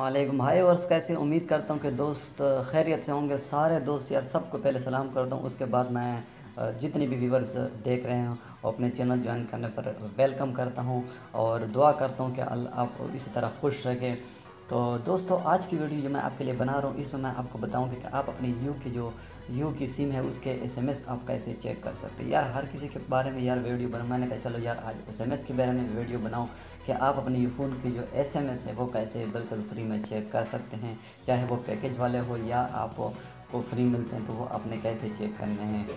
अस्सलामुअलैकुम भाई। और कैसे उम्मीद करता हूँ कि दोस्त खैरियत से होंगे। सारे दोस्त यार सबको पहले सलाम करता हूँ, उसके बाद मैं जितने भी व्यूवर्स देख रहे हैं वो अपने चैनल ज्वाइन करने पर वेलकम करता हूँ और दुआ करता हूँ कि अल्लाह आप इसी तरह खुश रखे। तो दोस्तों, आज की वीडियो जो मैं आपके लिए बना रहा हूँ इसमें मैं आपको बताऊँगा कि आप अपनी यू की सिम है उसके एसएमएस आप कैसे चेक कर सकते हैं। यार हर किसी के बारे में यार वीडियो बना, मैंने कहा चलो यार आज एसएमएस के बारे में वीडियो बनाऊँ कि आप अपने फ़ोन की जो एसएमएस है वो कैसे बिल्कुल फ्री में चेक कर सकते हैं, चाहे वो पैकेज वाले हो या आपको फ्री मिलते हैं तो वो आपने कैसे चेक करने हैं।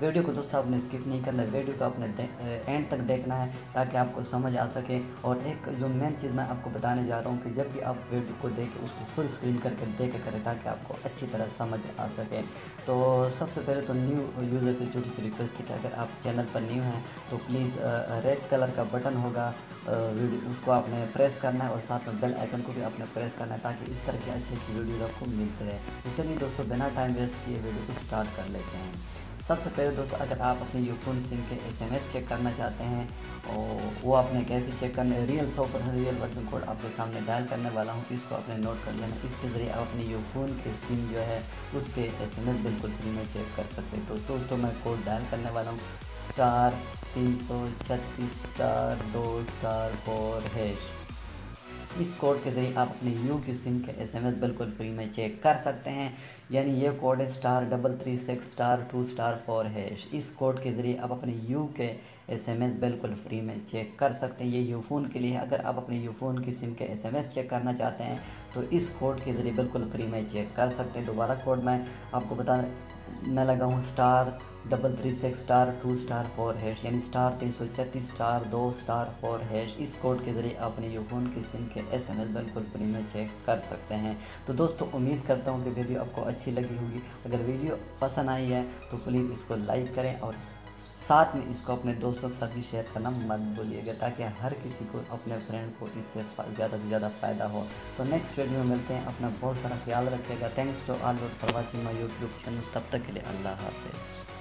वीडियो को दोस्तों आपने स्किप नहीं करना है, वीडियो को आपने एंड तक देखना है ताकि आपको समझ आ सके। और एक जो मेन चीज़ मैं आपको बताने जा रहा हूँ कि जब भी आप वीडियो को देखें उसको फुल स्क्रीन करके देखे करें ताकि आपको अच्छी तरह समझ आ सके। तो सबसे पहले तो न्यू यूज़र से छोटी सी रिक्वेस्ट है कि अगर आप चैनल पर न्यू हैं तो प्लीज़ रेड कलर का बटन होगा वीडियो, उसको आपने प्रेस करना है और साथ में बेल आइकन को भी आपने प्रेस करना है ताकि इस तरह की अच्छी अच्छी वीडियो आपको मिलती रहे। तो चलिए दोस्तों, बिना टाइम वेस्ट किए वीडियो को स्टार्ट कर लेते हैं। सबसे पहले दोस्तों, अगर आप अपने यूफोन सिम के एसएमएस चेक करना चाहते हैं और वो आपने कैसे चेक करना है, रियल 100% रियल वर्जन कोड आपके सामने डायल करने वाला हूँ, इसको आपने नोट कर लेना। इसके ज़रिए आप अपने यूफोन के सिम जो है उसके एसएमएस बिल्कुल फ्री में चेक कर सकते हैं। तो दोस्तों मैं कोड डायल करने वाला हूँ *336*2*4#। इस कोड के ज़रिए आप अपने यू की सिम के एसएमएस बिल्कुल फ्री में चेक कर सकते हैं। यानी ये कोड है *336*2*4#। इस कोड के ज़रिए आप अपने यू के एसएमएस बिल्कुल फ्री में चेक कर सकते हैं। ये यूफ़ोन के लिए है। अगर आप अपने यूफ़ोन की सिम के एसएमएस चेक करना चाहते हैं तो इस कोड के ज़रिए बिल्कुल फ्री में चेक कर सकते हैं। दोबारा कोड मैं आपको बताने लगा हूँ *336*2*4#, यानी *336*2*4#। इस कोड के ज़रिए अपने यूफोन की सिम के एसएमएस बिल्कुल फ्री में चेक कर सकते हैं। तो दोस्तों, उम्मीद करता हूँ कि वीडियो आपको अच्छी लगी होगी। अगर वीडियो पसंद आई है तो प्लीज़ इसको लाइक करें और साथ में इसको अपने दोस्तों के साथ भी शेयर करना मत भूलिएगा ताकि हर किसी को, अपने फ्रेंड को इससे ज़्यादा से ज़्यादा फ़ायदा हो। तो नेक्स्ट वीडियो में मिलते हैं। अपना बहुत सारा ख्याल रखिएगा। Thanks to all for watching my YouTube channel. तब तक के लिए अल्लाह हाफ़िज़।